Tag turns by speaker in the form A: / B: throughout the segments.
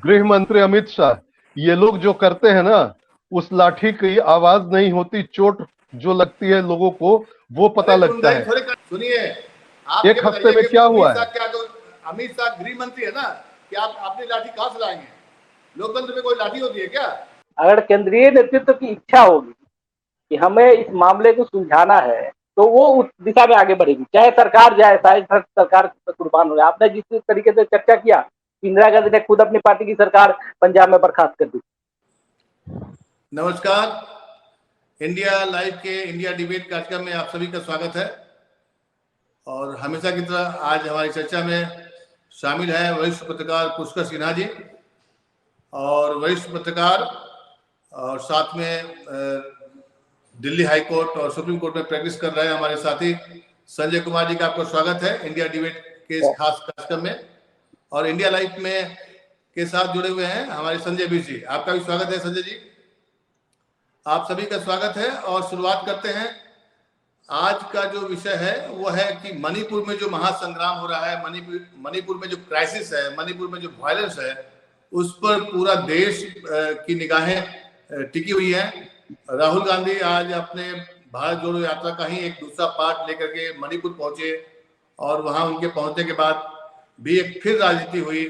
A: गृह मंत्री अमित शाह, ये लोग जो करते हैं ना, उस लाठी की आवाज नहीं होती, चोट जो लगती है लोगों को वो पता लगता है।
B: सुनिए, आप
A: एक हफ्ते में क्या हुआ है?
B: अमित शाह गृह मंत्री है ना, कि आप अपनी लाठी कहां से लाएंगे? लोकतंत्र में कोई लाठी होती है क्या?
C: अगर केंद्रीय नेतृत्व की इच्छा होगी कि हमें इस मामले को सुलझाना है तो वो उस दिशा में आगे बढ़ेगी, चाहे सरकार जाए, चाहे सरकार कुर्बान हो जाए। आपने जिस तरीके से चर्चा किया, इंदिरा गांधी ने खुद अपनी पार्टी की सरकार पंजाब में बर्खास्त कर दी।
B: नमस्कार, इंडिया लाइव के इंडिया डिबेट कार्यक्रम में आप सभी का स्वागत है। और हमेशा की तरह आज हमारी चर्चा में शामिल है वरिष्ठ पत्रकार पुष्कर सिन्हा जी, और वरिष्ठ पत्रकार और साथ में दिल्ली हाई कोर्ट और सुप्रीम कोर्ट में प्रैक्टिस कर रहे हैं हमारे साथी संजय कुमार जी का आपका स्वागत है इंडिया डिबेट के इस खास कार्यक्रम में। और इंडिया लाइव में के साथ जुड़े हुए हैं हमारे संजय बीर जी, आपका भी स्वागत है। संजय जी, आप सभी का स्वागत है। और शुरुआत करते हैं। आज का जो विषय है वो है कि मणिपुर में जो महासंग्राम हो रहा है, मणिपुर में जो क्राइसिस है, मणिपुर में जो वायलेंस है, उस पर पूरा देश की निगाहें टिकी हुई है। राहुल गांधी आज अपने भारत जोड़ो यात्रा का ही एक दूसरा पार्ट लेकर के मणिपुर पहुंचे, और वहां उनके पहुंचने के बाद भी एक फिर राजनीति हुई।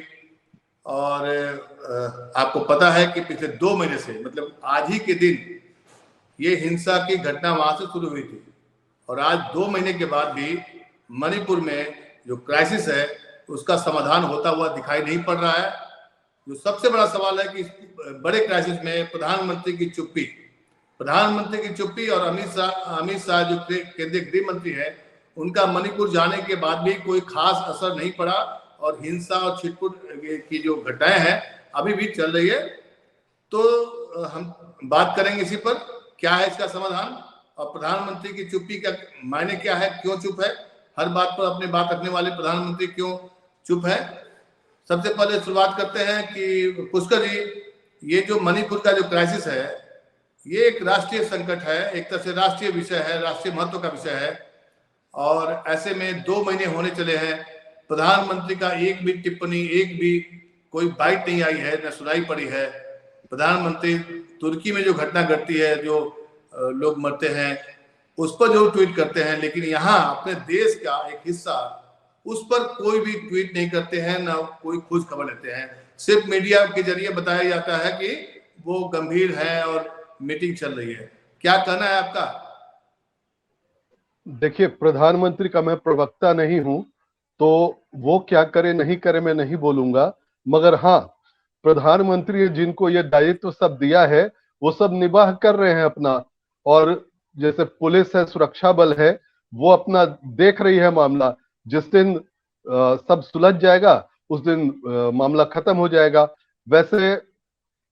B: और आपको पता है कि पिछले 2 महीने से, मतलब आज ही के दिन ये हिंसा की घटना वहां से शुरू हुई थी, और आज 2 महीने के बाद भी मणिपुर में जो क्राइसिस है उसका समाधान होता हुआ दिखाई नहीं पड़ रहा है। जो सबसे बड़ा सवाल है कि इस बड़े क्राइसिस में प्रधानमंत्री की चुप्पी और अमित शाह जो केंद्रीय गृह मंत्री है, उनका मणिपुर जाने के बाद भी कोई खास असर नहीं पड़ा, और हिंसा और छिटपुट की जो घटनाएं हैं अभी भी चल रही है। तो हम बात करेंगे इसी पर, क्या है इसका समाधान, और प्रधानमंत्री की चुप्पी का मायने क्या है, क्यों चुप है, हर बात पर अपनी बात रखने वाले प्रधानमंत्री क्यों चुप है। सबसे पहले शुरुआत करते हैं कि पुष्कर जी, ये जो मणिपुर का जो क्राइसिस है, ये एक राष्ट्रीय संकट है, एक तरह से राष्ट्रीय विषय है, राष्ट्रीय महत्व का विषय है। और ऐसे में 2 महीने होने चले हैं, प्रधानमंत्री का एक भी टिप्पणी, एक भी कोई बाइट नहीं आई है, न सुनाई पड़ी है। प्रधानमंत्री तुर्की में जो घटना घटती है, जो लोग मरते हैं, उस पर जो ट्वीट करते हैं, लेकिन यहाँ अपने देश का एक हिस्सा, उस पर कोई भी ट्वीट नहीं करते हैं, ना कोई खोज खबर लेते हैं। सिर्फ मीडिया के जरिए बताया जाता है कि वो गंभीर है और मीटिंग चल रही है। क्या कहना है आपका?
A: देखिए, प्रधानमंत्री का मैं प्रवक्ता नहीं हूं, तो वो क्या करे नहीं करे मैं नहीं बोलूंगा, मगर हाँ, प्रधानमंत्री जिनको ये दायित्व सब दिया है वो सब निभाह कर रहे हैं अपना। और जैसे पुलिस है, सुरक्षा बल है, वो अपना देख रही है मामला। जिस दिन सब सुलझ जाएगा उस दिन मामला खत्म हो जाएगा। वैसे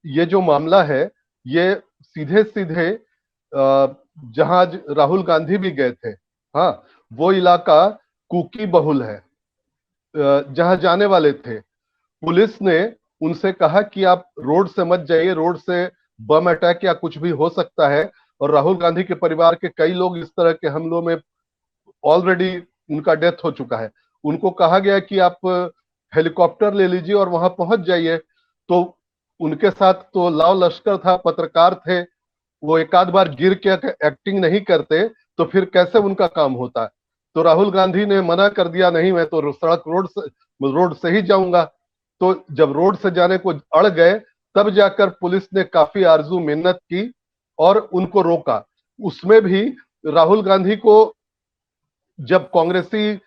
A: ये जो मामला है, ये सीधे सीधे जहां राहुल गांधी भी गए थे, हाँ, वो इलाका कुकी बहुल है, जहां जाने वाले थे। पुलिस ने उनसे कहा कि आप रोड से मत जाइए, रोड से बम अटैक या कुछ भी हो सकता है। और राहुल गांधी के परिवार के कई लोग इस तरह के हमलों में ऑलरेडी उनका डेथ हो चुका है। उनको कहा गया कि आप हेलीकॉप्टर ले लीजिए और वहां पहुंच जाइए। तो उनके साथ तो लाव लश्कर था, पत्रकार थे, वो एक आध बार गिर के एक्टिंग नहीं करते तो फिर कैसे उनका काम होता। तो राहुल गांधी ने मना कर दिया, नहीं मैं तो सड़क रोड से ही जाऊंगा। तो जब रोड से जाने को अड़ गए, तब जाकर पुलिस ने काफी आरजू मिन्नत की और उनको रोका। उसमें भी राहुल गांधी को जब कांग्रेसी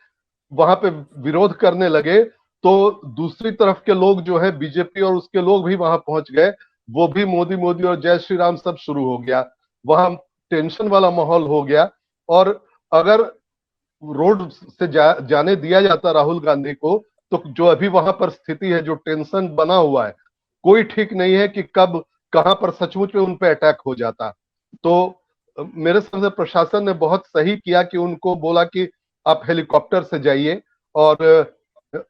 A: वहां पे विरोध करने लगे, तो दूसरी तरफ के लोग जो है बीजेपी और उसके लोग भी वहां पहुंच गए। वो भी मोदी मोदी और जय श्री राम सब शुरू हो गया, वहां टेंशन वाला माहौल हो गया। और अगर रोड से जाने दिया जाता राहुल गांधी को, तो जो अभी वहां पर स्थिति है, जो टेंशन बना हुआ है, कोई ठीक नहीं है कि कब कहां पर सचमुच में उन पे अटैक हो जाता। तो मेरे समझ प्रशासन ने बहुत सही किया कि उनको बोला कि आप हेलीकॉप्टर से जाइए, और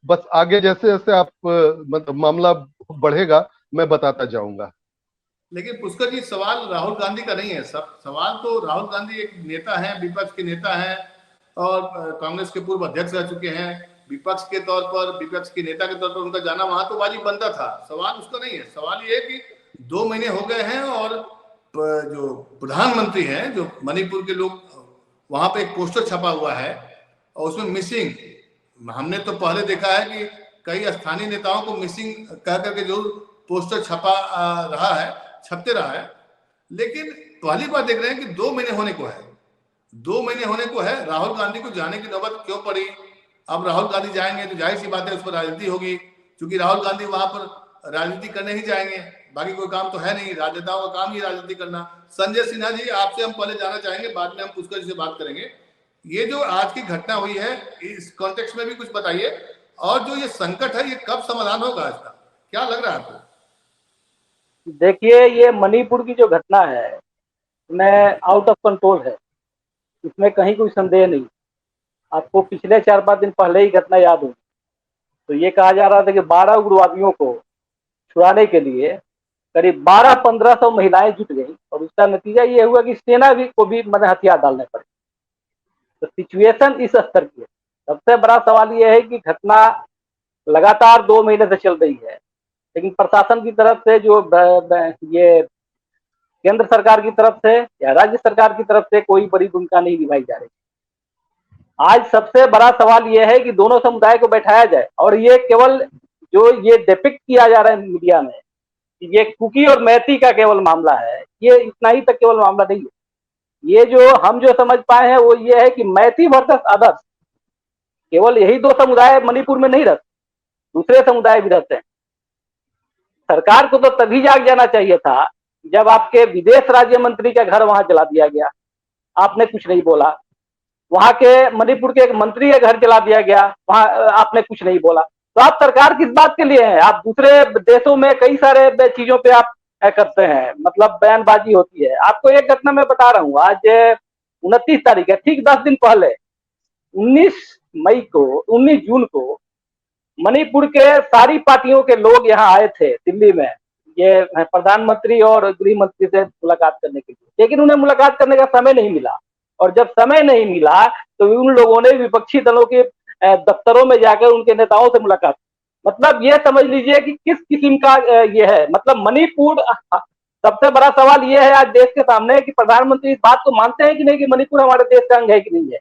A: बस आगे जैसे जैसे आप मामला बढ़ेगा मैं बताता जाऊंगा।
B: लेकिन पुष्कर जी, सवाल राहुल गांधी का नहीं है। सब सवाल तो राहुल गांधी एक नेता हैं, विपक्ष के नेता हैं, और कांग्रेस के पूर्व अध्यक्ष रह चुके हैं, विपक्ष के तौर पर, विपक्ष के नेता के तौर पर उनका जाना वहां तो वाजिब बनता था। सवाल उसका नहीं है, सवाल ये है कि 2 महीने हो गए हैं और जो प्रधानमंत्री हैं, जो मणिपुर के लोग, वहां पे एक पोस्टर छपा हुआ है और उसमें मिसिंग, हमने तो पहले देखा है कि कई स्थानीय नेताओं को मिसिंग कह करके जो पोस्टर छपा रहा है, छपते रहा है, लेकिन पहली बार देख रहे हैं कि 2 महीने होने को है, 2 महीने होने को है। राहुल गांधी को जाने की नौबत क्यों पड़ी? अब राहुल गांधी जाएंगे तो जाहिर सी बात है उस पर राजनीति होगी, क्योंकि राहुल गांधी वहां पर राजनीति करने ही जाएंगे, बाकी कोई काम तो है नहीं, राजनेताओं का काम ही राजनीति करना। संजय सिन्हा जी, आपसे हम पहले जाना चाहेंगे, बाद में हम पुष्कर जी से बात करेंगे। ये जो आज की घटना हुई है, इस कॉन्टेक्स्ट में भी कुछ बताइए, और जो ये संकट है ये कब समाधान होगा इसका, क्या लग रहा है आपको?
C: देखिए, ये मणिपुर की जो घटना है मैं आउट ऑफ कंट्रोल है, इसमें कहीं कोई संदेह नहीं। आपको पिछले 4-5 दिन पहले ही घटना याद हो, तो ये कहा जा रहा था कि 12 उग्रवादियों को छुड़ाने के लिए करीब 1200-1500 महिलाएं जुट गई, और उसका नतीजा ये हुआ कि सेना को भी हथियार डालने पड़े। तो सिचुएशन इस स्तर की है। सबसे बड़ा सवाल ये है कि घटना लगातार 2 महीने से चल रही है, लेकिन प्रशासन की तरफ से, जो ये केंद्र सरकार की तरफ से या राज्य सरकार की तरफ से, कोई बड़ी भूमिका नहीं निभाई जा रही। आज सबसे बड़ा सवाल यह है कि दोनों समुदाय को बैठाया जाए, और ये केवल जो ये डिपिक्ट किया जा रहा है मीडिया में, ये कुकी और मैती का केवल मामला है, ये इतना ही तक केवल मामला नहीं है। ये जो हम जो समझ पाए हैं वो ये है कि मैती वर्सेस अदर्स, केवल यही 2 समुदाय मणिपुर में नहीं रहते, दूसरे समुदाय भी रहते हैं। सरकार को तो तभी जाग जाना चाहिए था जब आपके विदेश राज्य मंत्री का घर वहां जला दिया गया, आपने कुछ नहीं बोला। वहां के मणिपुर के एक मंत्री का घर जला दिया गया, वहां आपने कुछ नहीं बोला। तो आप सरकार किस बात के लिए हैं? आप दूसरे देशों में कई सारे चीजों पे आप करते हैं, मतलब बयानबाजी होती है। आपको एक घटना मैं बता रहा हूँ, आज 29 तारीख है, ठीक 10 दिन पहले 19 जून को मणिपुर के सारी पार्टियों के लोग यहाँ आए थे दिल्ली में, ये प्रधानमंत्री और गृह मंत्री से मुलाकात करने के लिए, लेकिन उन्हें मुलाकात करने का समय नहीं मिला। और जब समय नहीं मिला तो उन लोगों ने विपक्षी दलों के दफ्तरों में जाकर उनके नेताओं से मुलाकात। मतलब ये समझ लीजिए कि किस किस्म का ये है। मतलब मणिपुर, सबसे बड़ा सवाल ये है आज देश के सामने कि प्रधानमंत्री इस बात को मानते हैं कि नहीं कि मणिपुर हमारे देश का अंग है कि नहीं है।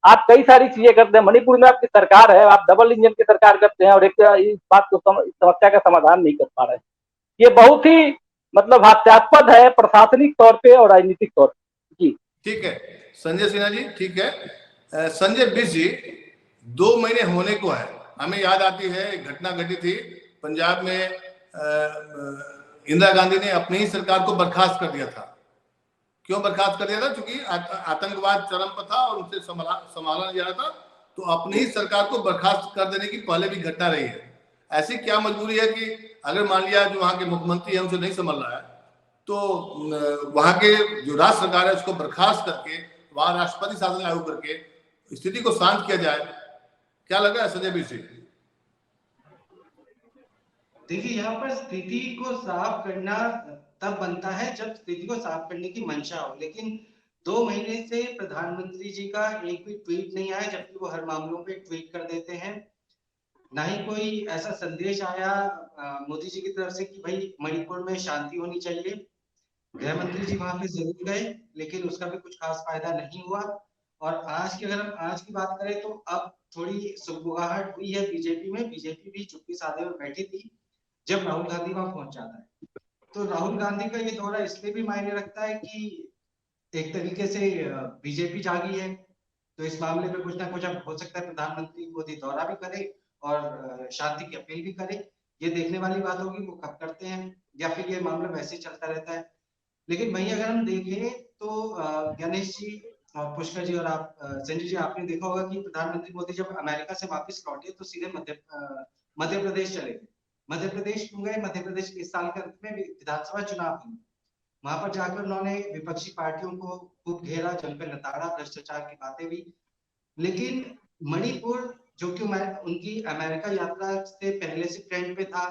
C: आप कई सारी चीजें करते हैं, मणिपुर में आपकी सरकार है, आप डबल इंजन की सरकार करते हैं और एक इस बात को समस्या का समाधान नहीं कर पा रहे हैं। ये बहुत ही मतलब हास्यास्पद है प्रशासनिक तौर पे और राजनीतिक तौर पे। जी
B: ठीक है संजय सिन्हा जी, ठीक है। संजय बिस जी, 2 महीने होने को है, हमें याद आती है एक घटना घटी थी पंजाब में, इंदिरा गांधी ने अपनी ही सरकार को बर्खास्त कर दिया था। क्यों बर्खास्त कर दिया था? क्योंकि आतंकवाद चरम पर था और उसे संभाला नहीं जा रहा था, तो अपनी ही सरकार को बर्खास्त कर देने की पहले भी घटना रही है। ऐसी क्या मजबूरी है कि अगर मान लिया जो वहां के मुख्यमंत्री है उनसे नहीं संभल रहा है, तो वहां के जो राज्य सरकार है उसको बर्खास्त करके वहां राष्ट्रपति शासन लागू करके स्थिति को शांत किया जाए। क्या लगा है संजय बी सिंह?
D: देखिए, यहाँ पर स्थिति को साफ करना तब बनता है जब स्थिति को साफ करने की मंशा हो, लेकिन 2 महीने से प्रधानमंत्री जी का एक भी ट्वीट नहीं आया, जबकि वो हर मामलों पे ट्वीट कर देते हैं। ना ही कोई ऐसा संदेश आया मोदी जी की तरफ से कि भाई मणिपुर में शांति होनी चाहिए। गृह मंत्री जी वहां पे जरूर गए, लेकिन उसका भी कुछ खास फायदा नहीं हुआ। और आज की, अगर हम आज की बात करें तो अब थोड़ी सुगबुगाहट हुई है बीजेपी में। बीजेपी भी चुप्पी साधे में बैठी थी जब राहुल गांधी वहां पहुंच जाता है। तो राहुल गांधी का ये दौरा इसलिए भी मायने रखता है कि एक तरीके से बीजेपी जागी है, तो इस मामले में कुछ ना कुछ अब हो सकता है प्रधानमंत्री मोदी दौरा भी करे और शांति की अपील भी करे। ये देखने वाली बात होगी वो कब करते हैं, या फिर ये मामला वैसे ही चलता रहता है। लेकिन वहीं अगर हम देखें तो गणेश जी और पुष्कर जी और आप संजय जी, आपने देखा होगा कि प्रधानमंत्री मोदी जब अमेरिका से वापस लौटे तो सीधे मध्य प्रदेश चले गए। मध्य प्रदेश क्यों गए? मध्य प्रदेश के इस साल के अंत में विधानसभा चुनाव हुए, वहां पर जाकर उन्होंने विपक्षी पार्टियों को खूब घेरा, जम पे नताड़ा, भ्रष्टाचार की बातें भी। लेकिन मणिपुर, जो कि उनकी अमेरिका यात्रा से पहले से ट्रेंड पे था,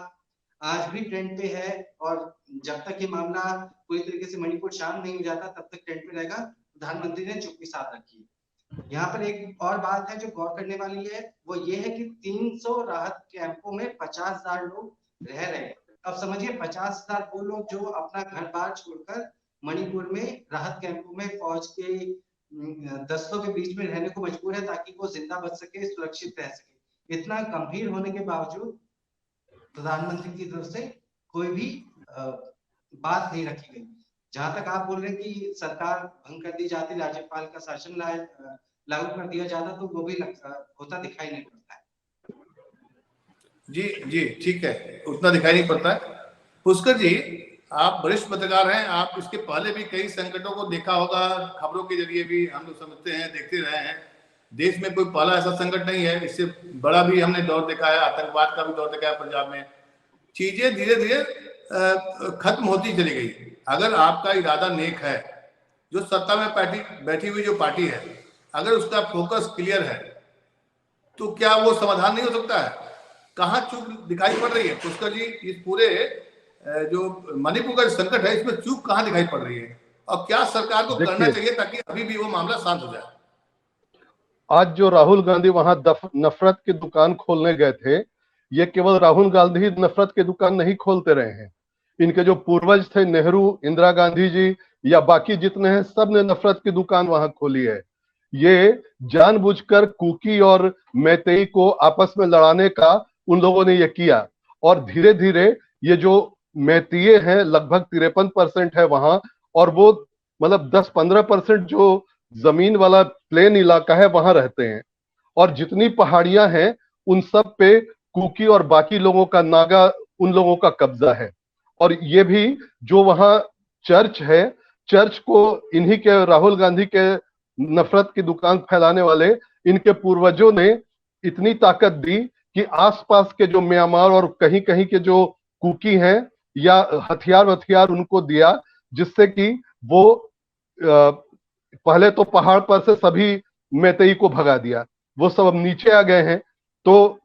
D: आज भी ट्रेंड पे है, और जब तक ये मामला पूरी तरीके से मणिपुर शांत नहीं हो जाता तब तक ट्रेंड पे रहेगा। प्रधानमंत्री ने चुप्पी साध रखी है। यहाँ पर एक और बात है जो गौर करने वाली है, वो ये है कि 300 राहत कैंपों में 50,000 लोग रह रहे हैं। अब समझिए 50,000 वो लोग जो अपना घर बार छोड़कर मणिपुर में राहत कैंपों में फौज के दस्तों के बीच में रहने को मजबूर है ताकि वो जिंदा बच सके, सुरक्षित रह सके। इतना गंभीर होने के बावजूद प्रधानमंत्री की तरफ से कोई भी बात नहीं रखी गई। जहां तक आप बोल रहे हैं कि सरकार भंग कर दी जाती, राज्यपाल का शासन लागू कर दिया जाता, तो वो भी होता दिखाई नहीं पड़ता है।
B: जी जी ठीक है, उतना दिखाई नहीं पड़ता है। पुष्कर जी, आप वरिष्ठ पत्रकार हैं, आप इसके पहले भी कई संकटों को देखा होगा, खबरों के जरिए भी हम लोग समझते हैं, देखते रहे हैं। देश में कोई पहला ऐसा संकट नहीं है, इससे बड़ा भी हमने दौर देखा है, आतंकवाद का भी दौर देखा है पंजाब में। चीजें धीरे धीरे खत्म होती चली गई। अगर आपका इरादा नेक है, जो सत्ता में बैठी हुई जो पार्टी है, अगर उसका फोकस क्लियर है, तो क्या वो समाधान नहीं हो सकता है? कहाँ चूक दिखाई पड़ रही है पुष्कर जी? इस पूरे जो मणिपुर का संकट है, इसमें चूक कहाँ दिखाई पड़ रही है, और क्या सरकार को करना चाहिए ताकि अभी भी वो मामला शांत हो जाए?
A: आज जो राहुल गांधी वहां नफरत की दुकान खोलने गए थे, ये केवल राहुल गांधी नफरत की दुकान नहीं खोलते रहे हैं। इनके जो पूर्वज थे, नेहरू, इंदिरा गांधी जी या बाकी जितने हैं, सब ने नफरत की दुकान वहां खोली है। ये जानबूझकर कुकी और मैतेई को आपस में लड़ाने का उन लोगों ने ये किया, और धीरे धीरे ये जो मैतीय हैं लगभग 53% है वहां, और वो मतलब 10-15% जो जमीन वाला प्लेन इलाका है वहां रहते हैं, और जितनी पहाड़ियां हैं उन सब पे कुकी और बाकी लोगों का, नागा, उन लोगों का कब्जा है। और ये भी जो वहां चर्च है, चर्च को इन्हीं के, राहुल गांधी के नफरत की दुकान फैलाने वाले इनके पूर्वजों ने इतनी ताकत दी कि आसपास के जो म्यांमार और कहीं कहीं के जो कुकी हैं, या हथियार उनको दिया, जिससे कि वो पहले तो पहाड़ पर से सभी मैतेई को भगा दिया, वो सब अब नीचे आ गए हैं। तो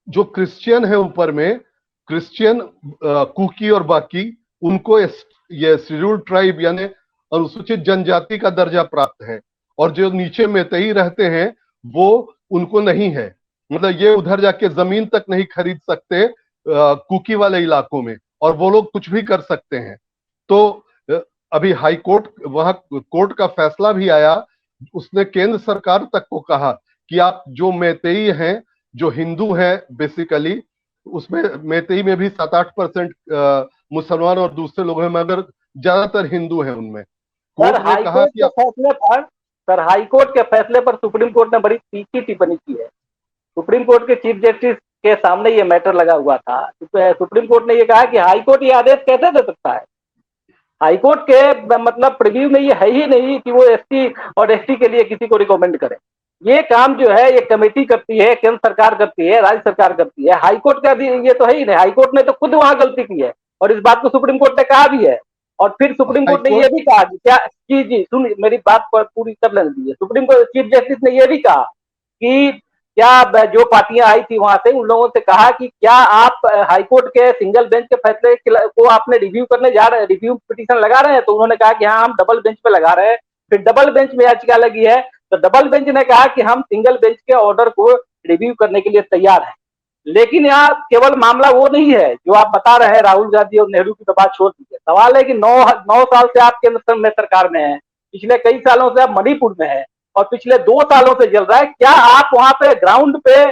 A: जो क्रिश्चियन है ऊपर में, क्रिश्चियन, कुकी और बाकी, उनको ये शेड्यूल्ड ट्राइब यानी अनुसूचित जनजाति का दर्जा प्राप्त है, और जो नीचे मैतेई रहते हैं वो उनको नहीं है। मतलब ये उधर जाके जमीन तक नहीं खरीद सकते कुकी वाले इलाकों में, और वो लोग कुछ भी कर सकते हैं। तो अभी हाई कोर्ट, वहां कोर्ट का फैसला भी आया, उसने केंद्र सरकार तक को कहा कि आप जो मैतेई हैं, जो हिंदू हैं बेसिकली, उसमें मैतेई में भी 7-8% मुसलमान और दूसरे लोग हैं, मगर ज्यादातर हिंदू हैं उनमें। कोर्ट ने कहा कि
C: हाईकोर्ट के फैसले पर सुप्रीम कोर्ट ने बड़ी तीखी टिप्पणी की है। सुप्रीम कोर्ट के चीफ जस्टिस के सामने ये मैटर लगा हुआ था। सुप्रीम कोर्ट ने ये कहा कि हाईकोर्ट ये आदेश कैसे दे सकता है। हाईकोर्ट के मतलब प्रीव्यू में ये है ही नहीं कि वो एसटी और एसटी के लिए किसी को रिकमेंड करे। ये काम जो है ये कमेटी करती है, केंद्र सरकार करती है, राज्य सरकार करती है। हाईकोर्ट का भी ये तो है ही नहीं। हाईकोर्ट ने तो खुद वहां गलती की है, और इस बात को सुप्रीम कोर्ट ने कहा भी है। और फिर सुप्रीम कोर्ट ने ये भी कहा कि क्या, जी सुन मेरी बात पर पूरी कर लेने दीजिए। सुप्रीम कोर्ट चीफ जस्टिस ने ये भी कहा कि क्या जो पार्टियां आई थी वहां से, उन लोगों से कहा कि क्या आप हाईकोर्ट के सिंगल बेंच के फैसले को आपने रिव्यू करने जा रहे हैं, रिव्यू पिटीशन लगा रहे हैं? तो उन्होंने कहा कि हाँ, हम डबल बेंच पे लगा रहे हैं। फिर डबल बेंच में याचिका लगी है, तो डबल बेंच ने कहा कि हम सिंगल बेंच के ऑर्डर को रिव्यू करने के लिए तैयार हैं। लेकिन यहाँ केवल मामला वो नहीं है जो आप बता रहे हैं, राहुल गांधी और नेहरू की तो बात छोड़ दीजिए। सवाल है कि 9 साल से आप केंद्र में सरकार में हैं, पिछले कई सालों से आप मणिपुर में हैं, और पिछले 2 सालों से चल रहा है। क्या आप वहां पे ग्राउंड पे,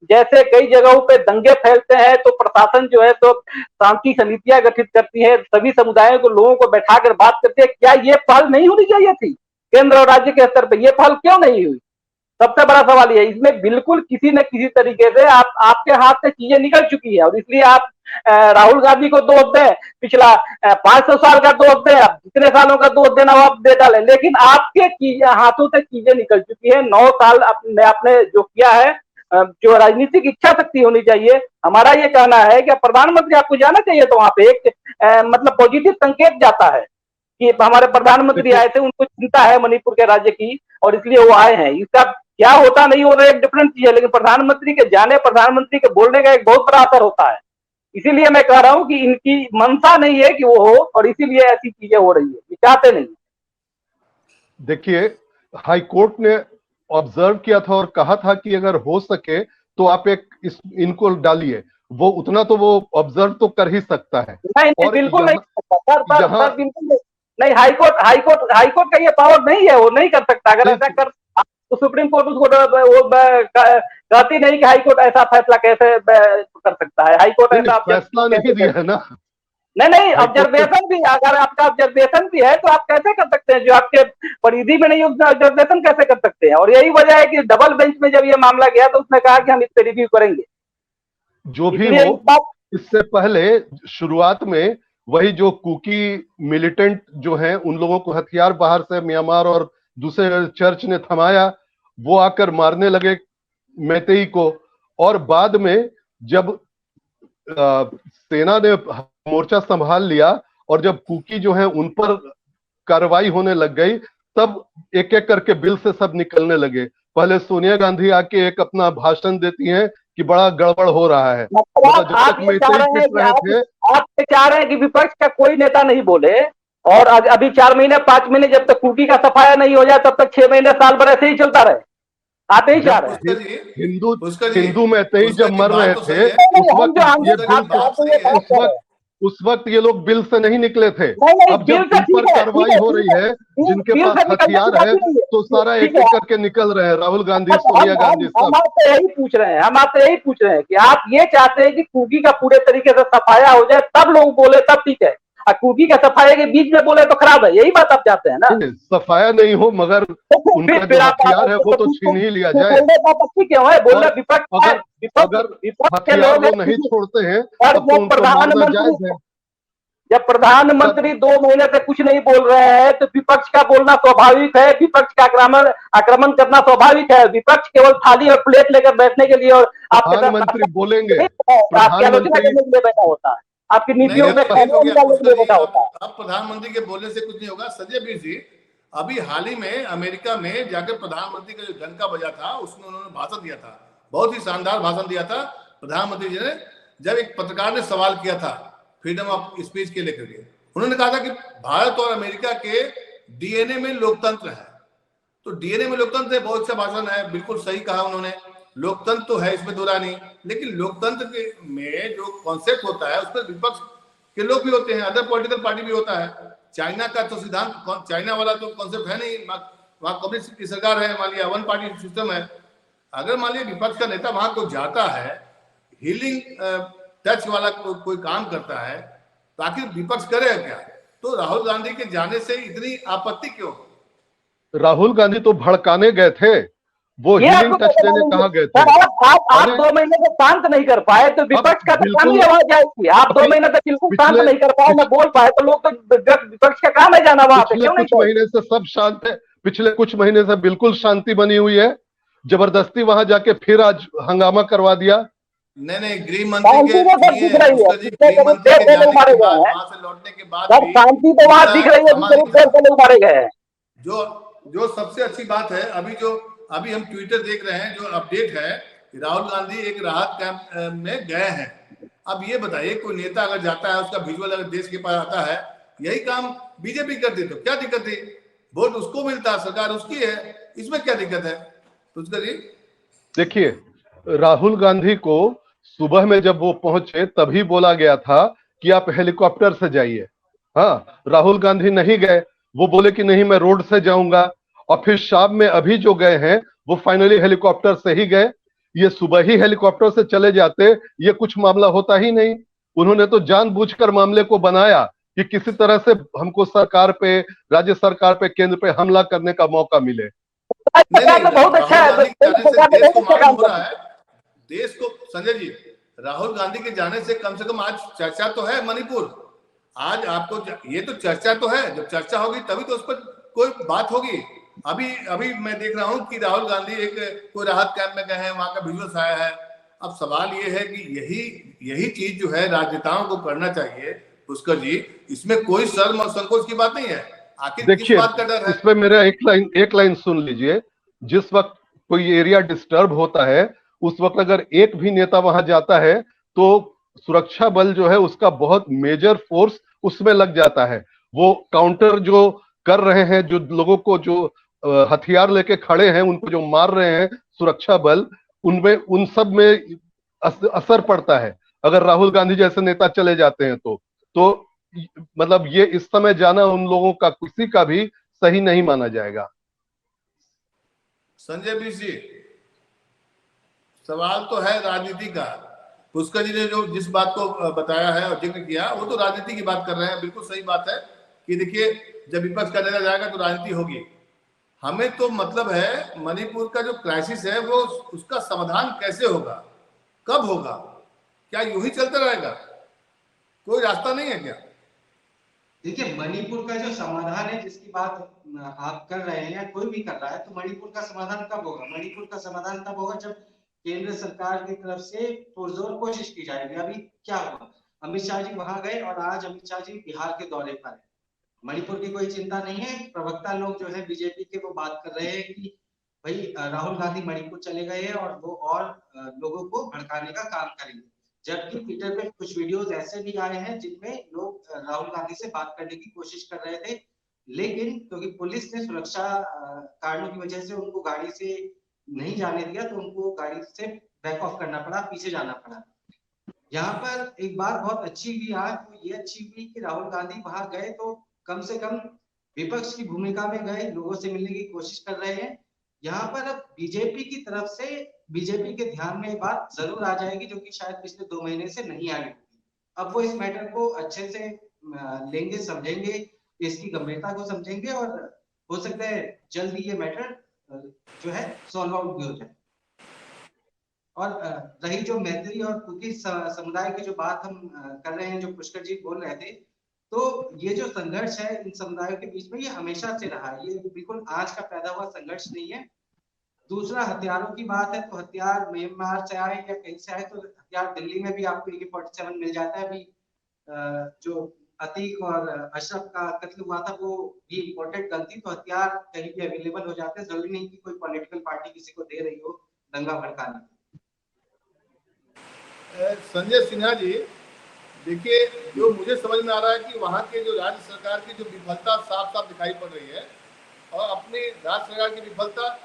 C: जैसे कई जगहों पे दंगे फैलते हैं तो प्रशासन जो है तो शांति समितियां गठित करती है, सभी समुदायों को, लोगों को बैठाकर बात करती है, क्या ये पहल नहीं होनी चाहिए थी केंद्र और राज्य के स्तर पर? ये पहल क्यों नहीं हुई? सबसे बड़ा सवाल ये है। इसमें बिल्कुल किसी न किसी तरीके से आपके हाथ से चीजें निकल चुकी है, और इसलिए आप राहुल गांधी को दोष दें, पिछला 500 साल का दोष दें, जितने सालों का दोष देना वो आप दे डालें, लेकिन आपके हाथों से चीजें निकल चुकी है। 9 साल आपने जो किया है, जो राजनीतिक इच्छा शक्ति होनी चाहिए। हमारा ये कहना है कि प्रधानमंत्री आपको जाना चाहिए, तो वहां पे एक मतलब पॉजिटिव संकेत जाता है कि हमारे प्रधानमंत्री आए थे, उनको चिंता है मणिपुर के राज्य की, और इसलिए वो आए हैं। इसका क्या होता नहीं होता एक डिफरेंट चीज है, लेकिन प्रधानमंत्री के जाने, प्रधानमंत्री के बोलने का एक बहुत बड़ा असर होता है। इसीलिए मैं कह रहा हूं कि इनकी मंशा नहीं है कि वो हो, और इसीलिए ऐसी चीजें हो रही है, ये चाहते नहीं।
A: देखिए, हाई कोर्ट ने ऑब्जर्व किया था और कहा था कि अगर हो सके तो आप इनको डालिए, वो उतना तो वो ऑब्जर्व तो कर ही सकता है।
C: नहीं
A: और
C: बिल्कुल नहीं कर सकता सर,
A: यहाँ
C: बिल्कुल नहीं। हाईकोर्ट का ये पावर नहीं है, वो नहीं कर सकता। अगर ऐसा कर तो सुप्रीम कोर्ट उसको कहती नहीं कि हाईकोर्ट ऐसा फैसला कैसे कर सकता है। हाईकोर्ट ऐसा
A: फैसला नहीं दिया है ना।
C: नहीं ऑब्जर्वेशन भी, अगर आपका ऑब्जर्वेशन भी है तो आप कैसे कर सकते हैं? जो आपके परिधि में नहीं, ऑब्जर्वेशन कैसे कर सकते हैं? और यही वजह है कि डबल बेंच में जब ये मामला गया तो उसने कहा कि हम इस पे रिव्यू करेंगे।
A: जो भी हो, इससे पहले शुरुआत में वही जो कुकी मिलिटेंट जो हैं उन लोगों को हथियार बाहर से म्यांमार और दूसरे चर्च ने थमाया, वो आकर मारने लगे मैतेई को। और बाद में जब सेना ने मोर्चा संभाल लिया और जब कुकी जो है उन पर कार्रवाई होने लग गई, तब एक एक करके बिल से सब निकलने लगे। पहले सोनिया गांधी आके एक अपना भाषण देती हैं कि बड़ा गड़बड़ हो रहा है।
C: मतलब आप ये चाह रहे हैं कि विपक्ष का कोई नेता नहीं बोले, और अभी 4 महीने 5 महीने जब तक कुकी का सफाया नहीं हो जाए तब तक 6 महीने साल भर ऐसे ही चलता रहे। आप यही चाह रहे हैं?
A: हिंदू मैतेई जब मर रहे थे उस वक्त ये लोग बिल से नहीं निकले थे। अब जब इन पर कार्रवाई हो रही है, जिनके पास हथियार है, तो सारा एक एक करके निकल रहे हैं। राहुल गांधी, सोनिया गांधी सब।
C: हम आपसे यही पूछ रहे हैं कि आप ये चाहते हैं कि कुकी का पूरे तरीके से सफाया हो जाए तब लोग बोले, तब ठीक है। कुकी का सफाया के बीच में बोले तो खराब है, यही बात आप चाहते हैं ना?
A: सफाया नहीं हो मगर उनका जो हथियार है वो तो छीन ही लिया जाए।
C: क्यों है बोल रहे विपक्ष?
A: अगर हथियार वो नहीं छोड़ते हैं तब तो उनको मारना जायज है।
C: जब प्रधानमंत्री 2 महीने से कुछ नहीं बोल रहे हैं तो विपक्ष का बोलना स्वाभाविक है, विपक्ष का आक्रमण करना स्वाभाविक है। विपक्ष केवल थाली और प्लेट लेकर बैठने के लिए और
A: प्रधानमंत्री बोलेंगे,
C: आपकी आलोचना करने के लिए बैठा होता है, आपकी नीतियों में बैठा होता है।
B: अब प्रधानमंत्री के बोलने से कुछ नहीं होगा। संजय बीर जी, अभी हाल ही में अमेरिका में जाकर प्रधानमंत्री का जो डंका बजा था उसमें उन्होंने भाषण दिया था, बहुत ही शानदार भाषण दिया था प्रधानमंत्री जी ने। जब एक पत्रकार ने सवाल किया था फ्रीडम ऑफ स्पीच के लेकर के, उन्होंने कहा था कि भारत और अमेरिका के डीएनए में लोकतंत्र है। तो डीएनए में लोकतंत्र है, बहुत अच्छा भाषण है, बिल्कुल सही कहा उन्होंने। लोकतंत्र तो है, इसमें दोहरा नहीं, लेकिन लोकतंत्र के में जो कॉन्सेप्ट होता है उसमें विपक्ष के लोग भी होते हैं, अदर पॉलिटिकल पार्टी भी होता है। चाइना का तो सिद्धांत, चाइना वाला तो कॉन्सेप्ट है नहीं, वहां कम्युनिस्ट की सरकार है, मान लिया 1 पार्टी सिस्टम है। अगर मान लिया विपक्ष का नेता वहां को जाता है, हीलिंग टच वाला कोई काम करता है, तो आखिर विपक्ष करेगा क्या? तो राहुल गांधी के जाने से इतनी आपत्ति क्यों?
A: राहुल गांधी तो भड़काने गए थे, वो हीलिंग टच देने कहा गए थे।
C: आप 2 महीने से शांत नहीं कर पाए तो विपक्ष का काम आवाज आएगी। आप 2 महीने तक बिल्कुल शांत नहीं कर पाए, न बोल पाए, तो लोग तो विपक्ष का काम है जाना वहां पे।
A: पिछले कुछ महीने से सब शांत है, पिछले कुछ महीने से बिल्कुल शांति बनी हुई है। जबरदस्ती वहां जाके फिर आज हंगामा करवा दिया।
B: नहीं, गृह मंत्री के
C: शांति तो वहां दिख रही है, मारे गए।
B: जो सबसे अच्छी बात है, अभी हम ट्विटर देख रहे हैं, जो अपडेट है, राहुल गांधी एक राहत कैंप में गए हैं। अब ये बताइए, कोई नेता अगर जाता है, उसका विजुअल अगर देश के पास आता है, यही काम बीजेपी करती तो क्या दिक्कत थी? वोट उसको मिलता, सरकार उसकी है, इसमें क्या दिक्कत है?
A: देखिए, राहुल गांधी को सुबह में जब वो पहुंचे तभी बोला गया था कि आप हेलीकॉप्टर से जाइए। हाँ, राहुल गांधी नहीं गए, वो बोले कि नहीं मैं रोड से जाऊंगा। और फिर शाम में अभी जो गए हैं वो फाइनली हेलीकॉप्टर से ही गए। ये सुबह ही हेलीकॉप्टर से चले जाते, ये कुछ मामला होता ही नहीं। उन्होंने तो जानबूझकर मामले को बनाया कि किसी तरह से हमको सरकार पे, राज्य सरकार पे, केंद्र पे हमला करने का मौका मिले।
C: बहुत अच्छा है,
B: देश को संजय जी, राहुल गांधी के जाने से कम आज चर्चा तो है मणिपुर। आज आपको ये तो चर्चा तो है, जब चर्चा होगी तभी तो उस पर कोई बात होगी। अभी मैं देख रहा हूं कि राहुल गांधी कोई राहत कैंप में गए हैं, वहां का विजुअल्स आया है। अब सवाल ये है कि यही चीज जो है राजनेताओं को करना चाहिए पुष्कर जी, इसमें कोई शर्म और संकोच की बात नहीं है। आखिर किस बात का डर है?
A: इसमें मेरा एक लाइन सुन लीजिए। जिस वक्त कोई एरिया डिस्टर्ब होता है, उस वक्त अगर एक भी नेता वहां जाता है तो सुरक्षा बल जो है उसका बहुत मेजर फोर्स उसमें लग जाता है। वो काउंटर जो कर रहे हैं, जो लोगों को जो हथियार लेके खड़े हैं, उनको जो मार रहे हैं सुरक्षा बल, उनमें उन सब में असर पड़ता है। अगर राहुल गांधी जैसे नेता चले जाते हैं तो मतलब ये इस समय जाना उन लोगों का किसी का भी सही नहीं माना जाएगा।
B: संजय बीस जी, सवाल तो है राजनीति का। पुष्कर जी ने जो जिस बात को बताया है और जिक्र किया वो तो राजनीति की बात कर रहे हैं, बिल्कुल सही बात है कि देखिए जब विपक्ष का नेता जाएगा तो राजनीति होगी। हमें तो मतलब है मणिपुर का जो क्राइसिस है वो उसका समाधान कैसे होगा, कब होगा, क्या यूं ही चलता रहेगा, कोई रास्ता नहीं है क्या?
D: देखिए मणिपुर का जो समाधान है जिसकी बात आप कर रहे हैं या कोई भी कर रहा है, तो मणिपुर का समाधान कब होगा? मणिपुर का समाधान तब होगा जब केंद्र सरकार की तरफ से पुरजोर कोशिश की जाएगी। अभी क्या हुआ, अमित शाह जी वहां गए और आज अमित शाह जी बिहार के दौरे पर है। मणिपुर की कोई चिंता नहीं है। प्रवक्ता लोग जो है बीजेपी के वो बात कर रहे हैं कि भाई राहुल गांधी मणिपुर चले गए हैं और वो और लोगों को भड़काने का काम करेंगे। जबकि ट्विटर पे कुछ वीडियोस ऐसे भी आए हैं जिनमें लोग राहुल गांधी से बात करने की कोशिश कर रहे थे, लेकिन क्योंकि पुलिस ने सुरक्षा कारणों की वजह से उनको गाड़ी से नहीं जाने दिया तो उनको गाड़ी से बैक ऑफ करना पड़ा, पीछे जाना पड़ा। यहाँ पर एक बात बहुत अच्छी हुई आज, तो ये अच्छी हुई कि राहुल गांधी वहां गए तो कम से कम विपक्ष की भूमिका में गए, लोगों से मिलने की कोशिश कर रहे हैं। यहाँ पर अब बीजेपी की तरफ से बीजेपी के ध्यान में ये बात जरूर आ जाएगी जो कि शायद पिछले 2 महीने से नहीं आई होगी। अब वो इस मैटर को अच्छे से लेंगे, समझेंगे, इसकी गंभीरता को समझेंगे और हो सकता है जल्द ही ये मैटर जो है सॉल्व आउट भी हो जाए। और रही जो मैत्री और कुकी समुदाय की जो बात हम कर रहे हैं, जो पुष्कर जी बोल रहे थे, तो ये जो संघर्ष है इन समुदायों के बीच में ये हमेशा से रहा है, ये बिल्कुल आज का पैदा हुआ संघर्ष नहीं है। दूसरा हथियारों की बात है तो हथियार म्यांमार से आए या कहीं से आए, तो हथियार दिल्ली में भी आपको AK-47 मिल जाता है। अभी जो अतीक और अशरफ का कत्ल हुआ था वो भी इम्पोर्टेड गन थी, तो हथियार कहीं भी अवेलेबल हो जाते हैं। जरूरी नहीं कि कोई पॉलिटिकल पार्टी किसी को दे रही हो दंगा भड़काने।
B: संजय सिन्हा जी, देखिए जो मुझे समझ में आ रहा है कि वहाँ के जो राज्य सरकार की जो विफलता साफ साफ दिखाई पड़ रही है और अपनी राज्य सरकार की विफलता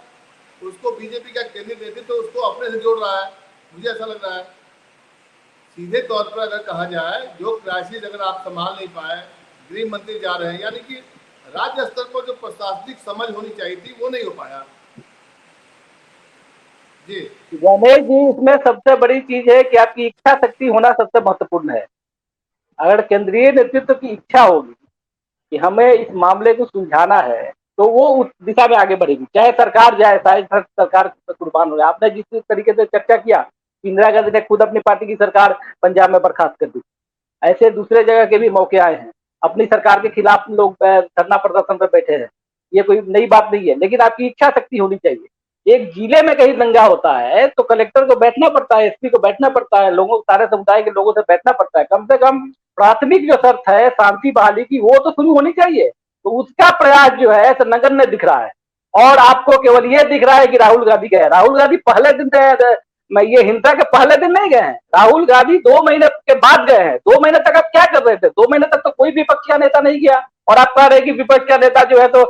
B: उसको बीजेपी का केंद्रीय नेतृत्व तो उसको अपने से जोड़ रहा है, मुझे ऐसा लग रहा है। सीधे तौर पर अगर कहा जाए जो क्राइसिस अगर आप संभाल नहीं पाए, गृह मंत्री जा रहे हैं, यानी कि राज्य स्तर पर जो प्रशासनिक समझ होनी चाहिए थी वो नहीं हो पाया। जी
C: रमेश जी, इसमें सबसे बड़ी चीज है कि आपकी इच्छा शक्ति होना सबसे महत्वपूर्ण है। अगर केंद्रीय नेतृत्व की इच्छा होगी कि हमें इस मामले को सुलझाना है तो वो उस दिशा में आगे बढ़ेगी, चाहे सरकार जाए, चाहे सरकार कुर्बान हो जाए। आपने जिस तरीके से चर्चा किया, इंदिरा गांधी ने खुद अपनी पार्टी की सरकार पंजाब में बर्खास्त कर दी, ऐसे दूसरे जगह के भी मौके आए हैं। अपनी सरकार के खिलाफ लोग धरना प्रदर्शन पर बैठे हैं, ये कोई नई बात नहीं है, लेकिन आपकी इच्छा शक्ति होनी चाहिए। एक जिले में कहीं दंगा होता है तो कलेक्टर को बैठना पड़ता है, SP को बैठना पड़ता है, लोगों सारे समुदाय के लोगों से बैठना पड़ता है। कम से कम प्राथमिक जो शर्त है शांति बहाली की वो तो शुरू होनी चाहिए। तो उसका प्रयास जो है नगण्य दिख रहा है और आपको केवल ये दिख रहा है कि राहुल गांधी गए। राहुल गांधी पहले दिन मैं ये हिंसा के पहले दिन नहीं गए हैं, राहुल गांधी 2 महीने के बाद गए हैं। 2 महीने तक आप क्या कर रहे थे? 2 महीने तक तो कोई विपक्ष का नेता नहीं गया और आप कह रहे हैं कि विपक्ष का नेता जो है तो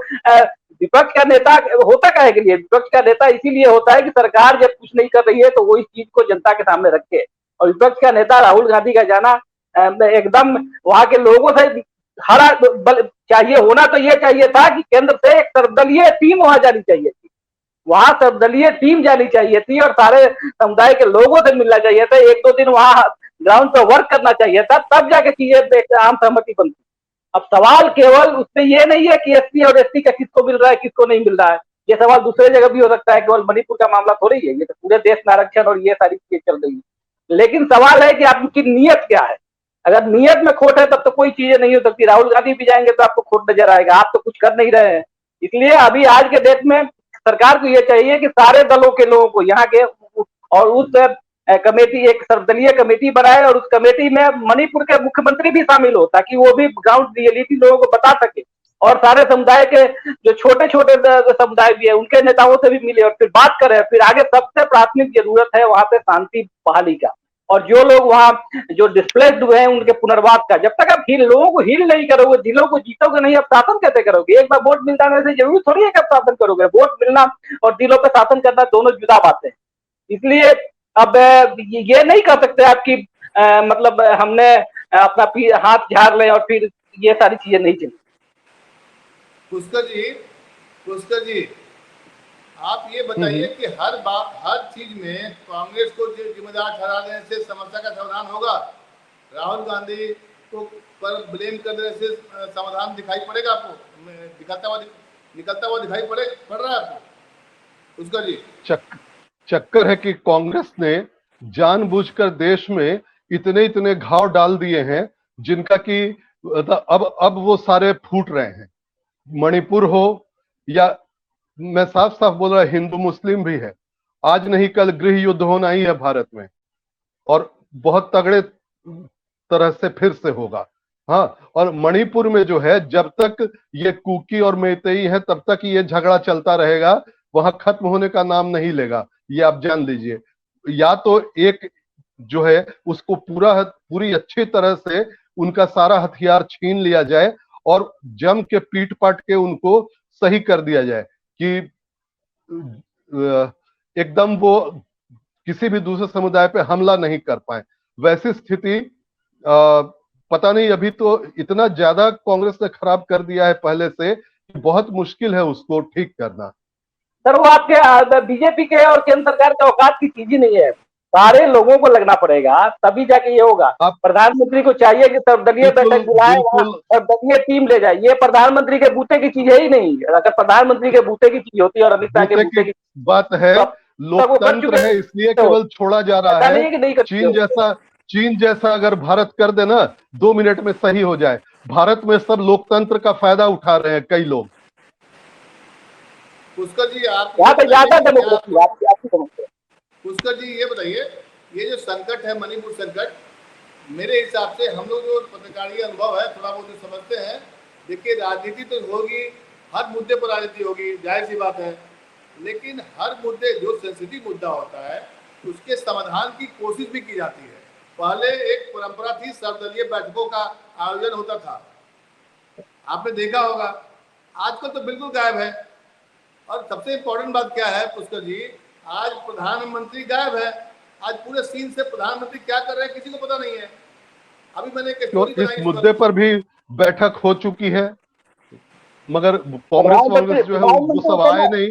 C: विपक्ष का नेता होता काहे के लिए? विपक्ष का नेता इसीलिए होता है कि सरकार जब कुछ नहीं कर रही है तो वो इस चीज को जनता के सामने रखे। और विपक्ष का नेता राहुल गांधी का जाना एकदम वहां के लोगों से हरा चाहिए होना। तो ये चाहिए था कि केंद्र से एक सर्वदलीय टीम वहां जानी चाहिए थी, वहां सर्वदलीय टीम जानी चाहिए थी और सारे समुदाय के लोगों से मिलना चाहिए था। 1-2 दिन वहां ग्राउंड पर वर्क करना चाहिए था, तब जाके चीजें आम सहमति बनती। अब सवाल केवल उसमें ये नहीं है कि SC और ST का किसको मिल रहा है किसको नहीं मिल रहा है। ये सवाल दूसरे जगह भी हो सकता है, केवल मणिपुर का मामला थोड़ी है, ये तो पूरे देश में आरक्षण और ये सारी चीजें चल रही है। लेकिन सवाल है कि आपकी नीयत क्या है। अगर नीयत में खोट है तब तो कोई चीजें नहीं हो सकती। राहुल गांधी भी जाएंगे तो आपको खोट नजर आएगा, आप तो कुछ कर नहीं रहे हैं। इसलिए अभी आज के डेट में सरकार को यह चाहिए कि सारे दलों के लोगों को यहाँ के और उस कमेटी, एक सर्वदलीय कमेटी बनाए और उस कमेटी में मणिपुर के मुख्यमंत्री भी शामिल हो ताकि वो भी ग्राउंड रियलिटी लोगों को बता सके और सारे समुदाय के जो छोटे छोटे समुदाय भी है उनके नेताओं से भी मिले और फिर बात करें। फिर आगे सबसे प्राथमिक जरूरत है वहां पे शांति बहाली का। और जो लोग वहाँ जो डिस्प्लेस्ड हुए हैं उनके पुनर्वास का, जब तक आप लोगों को हील नहीं करोगे, दिलों को जीतोगे नहीं, आप शासन कैसे करोगे? एक बार वोट मिल जाने से जरूरी थोड़ी है कि आप शासन करोगे। वोट मिलना और दिलों पे शासन करना दोनों जुदा बातें हैं। इसलिए अब ये नहीं कर सकते आपकी मतलब हमने अपना हाथ झाड़ लें और फिर ये सारी चीजें नहीं चली।
B: पुष्कर जी आप ये बताइए कि हर चीज में कांग्रेस को जिम्मेदार ठहरा देने से समस्या का समाधान होगा? राहुल गांधी को पर ब्लेम कर देने से समाधान दिखाई पड़ेगा आपको? निकलता हुआ दिखाई पड़ रहा है आपको? पुष्कर जी
A: चक्कर है कि कांग्रेस ने जानबूझकर देश में इतने घाव डाल दिए हैं जिनका कि अब वो सारे फूट रहे हैं। मणिपुर हो या मैं साफ साफ बोल रहा, हिंदू मुस्लिम भी है, आज नहीं कल गृह युद्ध होना ही है भारत में, और बहुत तगड़े तरह से फिर से होगा। हाँ, और मणिपुर में जो है, जब तक ये कुकी और मैतेई है तब तक ये झगड़ा चलता रहेगा, वहां खत्म होने का नाम नहीं लेगा, ये आप जान लीजिए। या तो एक जो है उसको पूरी अच्छी तरह से उनका सारा हथियार छीन लिया जाए और जम के पीट पाट के उनको सही कर दिया जाए कि एकदम वो किसी भी दूसरे समुदाय पे हमला नहीं कर पाए। वैसी स्थिति पता नहीं, अभी तो इतना ज्यादा कांग्रेस ने खराब कर दिया है पहले से, बहुत मुश्किल है उसको ठीक करना।
C: सर वो आपके बीजेपी के और केंद्र सरकार के औकात की चीज ही नहीं है, सारे लोगों को लगना पड़ेगा तभी जाके ये होगा। प्रधानमंत्री को चाहिए कि सर्वदलीय बैठक बुलाए, सर्वदलीय टीम ले जाए। ये प्रधानमंत्री के बूते की चीज है ही नहीं। अगर प्रधानमंत्री के बूते की चीज होती है और अमित शाह के बूते की
A: बात है, लोकतंत्र है इसलिए केवल छोड़ा जा रहा है। चीन जैसा अगर भारत कर देना 2 मिनट में सही हो जाए। भारत में सब लोकतंत्र का फायदा उठा रहे हैं कई लोग।
B: पुष्कर जी आप पुष्कर जी ये बताइए, ये जो संकट है मणिपुर संकट, मेरे हिसाब से हम लोग जो पत्रकारिता अनुभव है थोड़ा बहुत समझते हैं। देखिए राजनीति तो होगी, हर मुद्दे पर राजनीति होगी, जाहिर सी बात है, लेकिन हर मुद्दे जो सेंसिटिव मुद्दा होता है उसके समाधान की कोशिश भी की जाती है। पहले एक परंपरा थी, सर्वदलीय बैठकों का आयोजन होता था, आपने देखा होगा। आजकल तो बिल्कुल गायब है। और सबसे इम्पोर्टेंट बात क्या है पुष्कर जी, आज प्रधानमंत्री गायब है। आज पूरे सीन से प्रधानमंत्री क्या कर रहे हैं किसी को पता नहीं है। अभी मैंने एक स्टोरी बनाई, इस मुद्दे
A: पर भी बैठक हो चुकी है, मगर कांग्रेस जो है वो सब आए नहीं,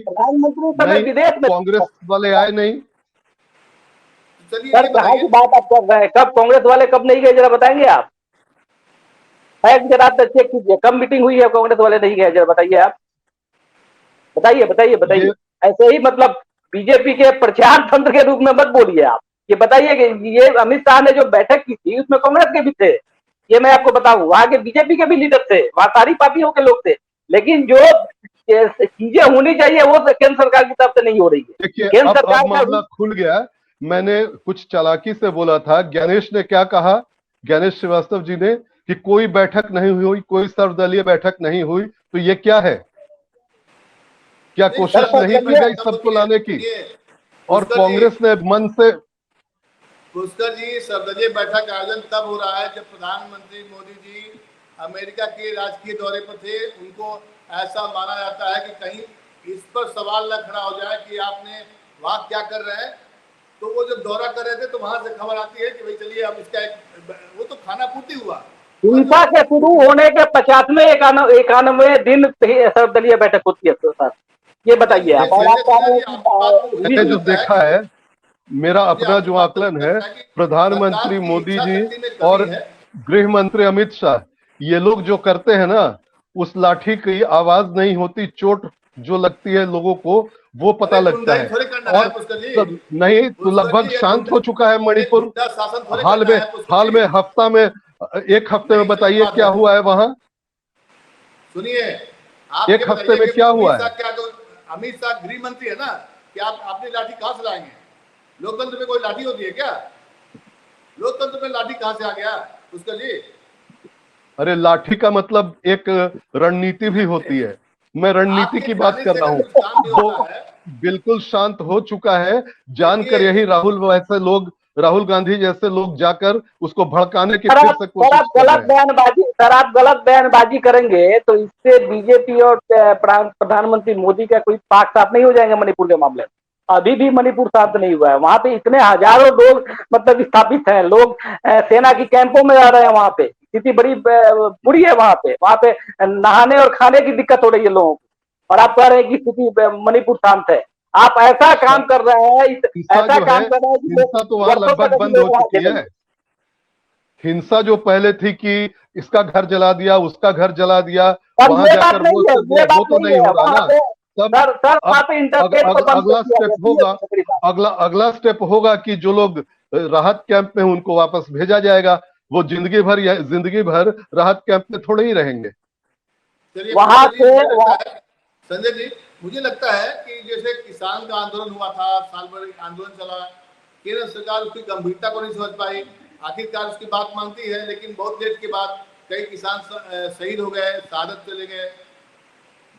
A: कांग्रेस वाले आए नहीं।
C: सर कहाँ की बात आप कर रहे हैं? कब कांग्रेस वाले कब नहीं गए, जरा बताएंगे आप? जरा चेक कीजिए, कब मीटिंग हुई है कांग्रेस वाले नहीं गए, जरा बताइए आप। बताइए ऐसे ही मतलब बीजेपी के प्रचार तंत्र के रूप में मत बोलिए आप। ये बताइए कि ये अमित शाह ने जो बैठक की थी उसमें कांग्रेस के भी थे, ये मैं आपको बताऊं, वहां के बीजेपी के भी लीडर थे, वहां सारी पार्टियों के लोग थे, लेकिन जो चीजें होनी चाहिए वो केंद्र सरकार की तरफ से नहीं हो रही है।
A: केंद्र सरकार मामला खुल गया। मैंने कुछ चालाकी से बोला था, ज्ञानेश ने क्या कहा, ज्ञानेश श्रीवास्तव जी ने, कि कोई बैठक नहीं हुई, कोई सर्वदलीय बैठक नहीं हुई, तो ये क्या है? क्या कोशिश नहीं की गई सबको लाने की? और कांग्रेस ने मन से।
B: पुष्कर जी सर्वदलीय बैठक का आयोजन तब हो रहा है जब प्रधानमंत्री मोदी जी अमेरिका के राजकीय दौरे पर थे। उनको ऐसा माना जाता है कि कहीं इस पर सवाल न खड़ा हो जाए कि आपने वहां क्या कर रहे हैं। तो वो जब दौरा कर रहे थे तो वहां से खबर आती है कि भाई चलिए अब इसका वो तो खाना पूर्ति हुआ।
C: हिंसा के शुरू होने के 50वें 91वें दिन सर्वदलीय बैठक होती है सर, ये बताइए आप।
A: मैंने जो देखा है, मेरा अपना जो आकलन है, प्रधानमंत्री मोदी जी और गृह मंत्री अमित शाह, ये लोग जो करते हैं ना, उस लाठी की आवाज नहीं होती, चोट जो लगती है लोगों को वो पता लगता है। और नहीं तो लगभग शांत हो चुका है मणिपुर। हाल में हफ्ता में, एक हफ्ते में बताइए क्या हुआ है वहां?
B: सुनिए,
A: एक हफ्ते में क्या हुआ है?
B: अमित शाह गृह मंत्री है ना, कि आप अपनी लाठी कहां से लाएंगे? लोकतंत्र में कोई लाठी होती है क्या? लोकतंत्र में लाठी कहां से आ गया पुष्कर जी?
A: अरे लाठी का मतलब एक रणनीति भी होती है। मैं रणनीति की बात कर रहा हूँ। वो बिल्कुल शांत हो चुका है, जानकर यही राहुल वैसे लोग राहुल गांधी जैसे लोग जाकर उसको भड़काने की
C: सर
A: फिर
C: आप
A: से कोशिश कर
C: गलत
A: रहे हैं।
C: बयानबाजी सर आप गलत बयानबाजी करेंगे तो इससे बीजेपी और प्रधानमंत्री मोदी का कोई पाक साफ नहीं हो जाएंगे मणिपुर के मामले में। अभी भी मणिपुर शांत नहीं हुआ है, वहां पे इतने हजारों लोग मतलब विस्थापित हैं, लोग सेना की कैंपों में आ रहे हैं, वहां पे स्थिति बड़ी बुरी है, वहां पे नहाने और खाने की दिक्कत हो रही है लोगों को, और आप कह रहे हैं कि स्थिति मणिपुर शांत है। आप ऐसा काम कर रहे हैं,
A: हिंसा
C: ऐसा
A: जो
C: काम
A: है,
C: कर रहे हैं कि
A: हिंसा तो वहां
C: वर्षों तक
A: लगभग
C: अभी
A: बंद हो
C: लोग वहां
A: चुकी
C: चलेंगे।
A: है। हिंसा जो पहले थी कि इसका घर जला दिया, उसका घर जला दिया,
C: और
A: वहां
C: ये बात
A: जाकर
C: नहीं है, ये
A: वो
C: बात
A: तो
C: नहीं
A: नहीं
C: है
A: हो रहा
C: वहां
A: ना।
C: पे।
A: तब
C: सर वहां
A: अब
C: पे इंटरनेट को बंद
A: अगला
C: कर दिया
A: स्टेप
C: गया,
A: होगा,
C: ये मेरी बात।
A: अगला स्टेप होगा कि जो लोग राहत कैंप में उनको वापस भेजा जाएगा, वो जिंदगी भर राहत कैंप में थोड़े ही रहेंगे।
B: चलिए
C: वहां
B: पुष्कर जी,
C: से
B: मुझे लगता है संजय जी, मुझे लगता है कि जैसे किसान का आंदोलन हुआ था, साल भर आंदोलन चला, केंद्र सरकार उसकी गंभीरता को नहीं समझ पाई, आखिरकार उसकी बात मानती है, लेकिन बहुत देर के बाद कई किसान शहीद हो गए, शहादत चले गए।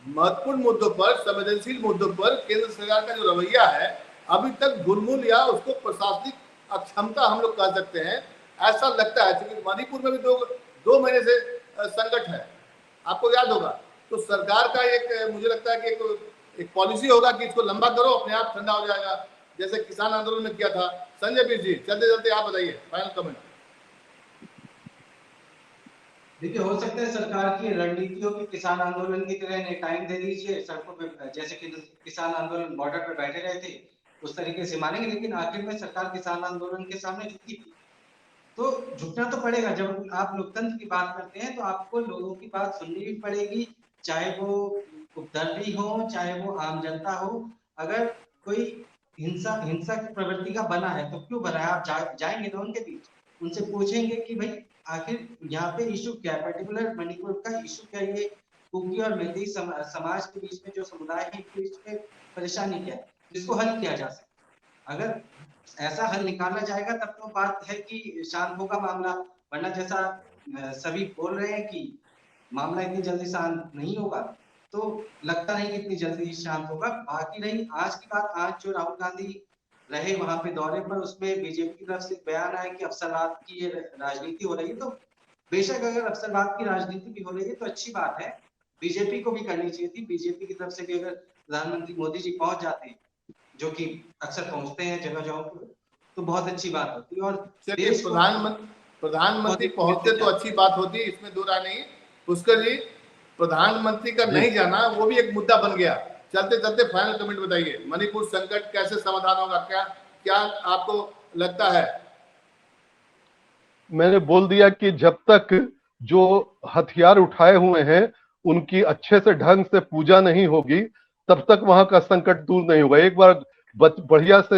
B: महत्वपूर्ण मुद्दों पर, संवेदनशील मुद्दों पर केंद्र सरकार का जो रवैया है अभी तक घुलमुल, या उसको प्रशासनिक अक्षमता हम लोग कह सकते हैं, ऐसा लगता है। क्योंकि मणिपुर में भी दो महीने से संकट है, आपको याद होगा। तो सरकार का एक, मुझे लगता है कि एक पॉलिसी होगा कि इसको लंबा करो, अपने आप ठंडा हो जाएगा, जैसे किसान आंदोलन में किया था। संजय बीर जी, चलते चलते आप बताइए फाइनल कमेंट।
D: देखिए, हो सकता है सरकार की रणनीतियों की किसान आंदोलन की तरह इन्हें टाइम दे दीजिए, सड़कों पे जैसे कि किसान आंदोलन बॉर्डर पे बैठे रहे थे उस तरीके से मानेंगे, लेकिन आखिर में सरकार किसान आंदोलन के सामने झुकी थी। तो झुकना तो पड़ेगा। जब आप लोकतंत्र की बात करते हैं तो आपको लोगों की बात सुननी भी पड़ेगी, चाहे वो उपदर्वी हो, चाहे वो आम जनता हो। अगर कोई हिंसा की प्रवृत्ति का बना है तो क्यों बना है, आप जाएंगे ना उनके बीच, उनसे पूछेंगे कि भाई आखिर यहाँ पे इशू क्या है, पर्टिकुलर मणिपुर का इशू क्या है, ये कुकी और मैतेई समाज के बीच में जो समुदाय है इनके बीच में परेशानी क्या है, जिसको हल किया जा सकता। अगर ऐसा हल निकाला जाएगा तब तो बात है कि शांत होगा मामला, वरना जैसा सभी बोल रहे हैं कि मामला इतनी जल्दी शांत नहीं होगा, तो लगता नहीं कि इतनी जल्दी शांत होगा। बाकी रही आज की बात, आज जो राहुल गांधी रहे वहां पे दौरे पर, उसमें बीजेपी की तरफ से बयान आया कि अफसरवाद की ये राजनीति हो रही है। तो बेशक अगर अफसरवाद की राजनीति भी हो रही है तो अच्छी बात है, बीजेपी को भी करनी चाहिए थी। बीजेपी की तरफ से भी अगर प्रधानमंत्री मोदी जी पहुंच जाते हैं, जो कि अक्सर पहुंचते हैं जगह जगह पर, तो बहुत अच्छी बात होती। और देश
B: प्रधानमंत्री पहुंचते तो अच्छी बात होती, इसमें दो राय नहीं। पुष्कर जी, प्रधानमंत्री का नहीं जाना वो भी एक मुद्दा बन गया। चलते चलते फाइनल कमेंट बताइए, मणिपुर संकट कैसे समाधान होगा, क्या क्या आपको लगता है?
A: मैंने बोल दिया कि जब तक जो हथियार उठाए हुए हैं उनकी अच्छे से ढंग से पूजा नहीं होगी तब तक वहां का संकट दूर नहीं होगा। एक बार बढ़िया से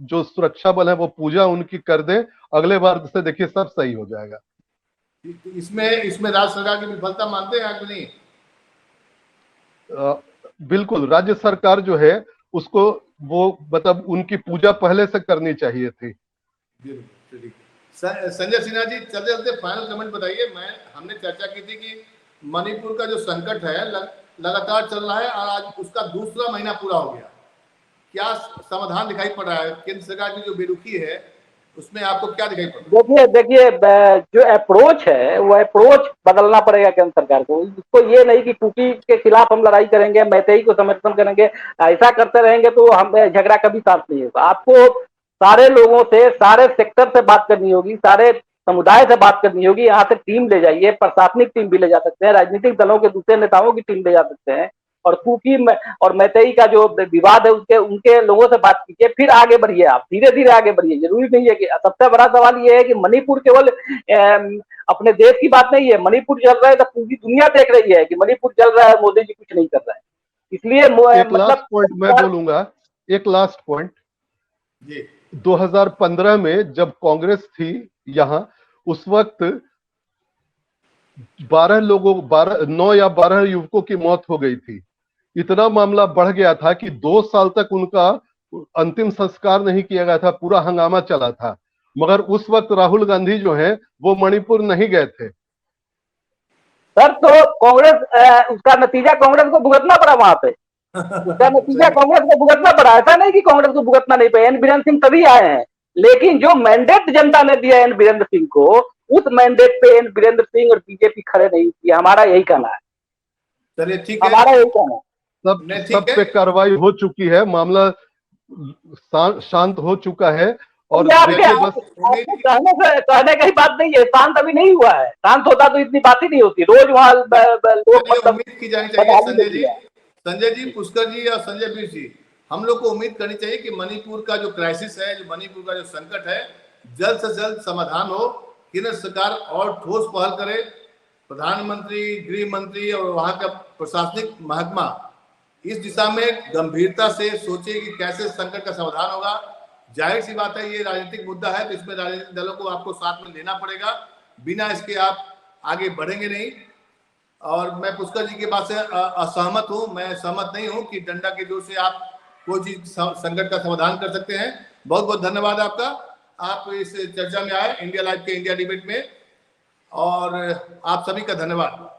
A: जो सुरक्षा बल है वो पूजा उनकी कर दें, अगले बार से देखिए सब सही हो जाएगा।
B: इसमें राज्य सरकार की विफलता मानते हैं कि नहीं?
A: बिल्कुल, राज्य सरकार जो है उसको वो मतलब उनकी पूजा पहले से करनी चाहिए थी।
B: संजय सिन्हा जी, चलते चलते फाइनल कमेंट बताइए। हमने चर्चा की थी कि मणिपुर का जो संकट है लगातार चल रहा है और आज उसका दूसरा महीना पूरा हो गया। क्या समाधान दिखाई पड़ रहा है? केंद्र सरकार की जो बेरुखी है उसमें आपको क्या दिखाई पड़ रहा है?
C: देखिए जो अप्रोच है वो अप्रोच बदलना पड़ेगा केंद्र सरकार को। इसको ये नहीं कि कुकी के खिलाफ हम लड़ाई करेंगे, मैतेई को समर्थन करेंगे, ऐसा करते रहेंगे तो हम झगड़ा कभी शांत नहीं होगा। आपको सारे लोगों से, सारे सेक्टर से बात करनी होगी, सारे समुदाय से बात करनी होगी। यहाँ से टीम ले जाइए, प्रशासनिक टीम भी ले जा सकते हैं, राजनीतिक दलों के दूसरे नेताओं की टीम ले जा सकते हैं, और कुकी और मैतेई का जो विवाद है उनके लोगों से बात कीजिए, फिर आगे बढ़िए। आप धीरे धीरे आगे बढ़िए। जरूरी नहीं है कि, सबसे बड़ा सवाल ये है कि मणिपुर केवल अपने देश की बात नहीं है। मणिपुर जल रहा है तो पूरी दुनिया देख रही है कि मणिपुर जल रहा है, मोदी जी कुछ नहीं कर रहा है। इसलिए
A: एक लास्ट पॉइंट मैं बोलूंगा, एक लास्ट पॉइंट। 2015 में जब कांग्रेस थी यहाँ, उस वक्त 9 या 12 युवकों की मौत हो गई थी। इतना मामला बढ़ गया था कि 2 साल तक उनका अंतिम संस्कार नहीं किया गया था, पूरा हंगामा चला था। मगर उस वक्त राहुल गांधी जो है वो मणिपुर नहीं गए थे।
C: सर तो कांग्रेस, उसका नतीजा कांग्रेस को भुगतना पड़ा वहां पे। उसका नतीजा कांग्रेस को भुगतना पड़ा। ऐसा नहीं कि कांग्रेस को भुगतना नहीं पड़ा। एन बीरेन सिंह तभी आए हैं, लेकिन जो मैंडेट जनता ने दिया एन वीरेंद्र सिंह को, उस मैंडेट पे एन वीरेंद्र सिंह और बीजेपी खड़े नहीं किया। हमारा यही कहना है।
B: चलिए ठीक है,
C: हमारा यही कहना है।
A: सब पे कार्रवाई हो चुकी है, मामला शांत हो चुका है। और देखिए बस
C: कहने की बात नहीं है, शांत अभी नहीं हुआ है। शांत होता तो इतनी बात ही नहीं होती। रोज वहाँ लोग मतलब
B: उम्मीद की जानी चाहिए संजय जी, पुष्कर जी और संजय बीर जी, हम लोग को उम्मीद करनी चाहिए कि मणिपुर का जो क्राइसिस है, जो मणिपुर का जो संकट है, जल्द से जल्द समाधान हो। केंद्र सरकार और ठोस पहल करे, प्रधानमंत्री, गृह मंत्री और वहां का प्रशासनिक महकमा इस दिशा में गंभीरता से सोचे कि कैसे संकट का समाधान होगा। जाहिर सी बात है, ये राजनीतिक मुद्दा है, तो इसमें राजनीतिक दलों को आपको साथ में लेना पड़ेगा, बिना इसके आप आगे बढ़ेंगे नहीं। और मैं पुष्कर जी के बात से असहमत हूं, मैं सहमत नहीं हूं कि डंडा के जोर से आप कोई चीज संकट का समाधान कर सकते हैं। बहुत बहुत धन्यवाद आपका, आप इस चर्चा में आए इंडिया लाइव के इंडिया डिबेट में, और आप सभी का धन्यवाद।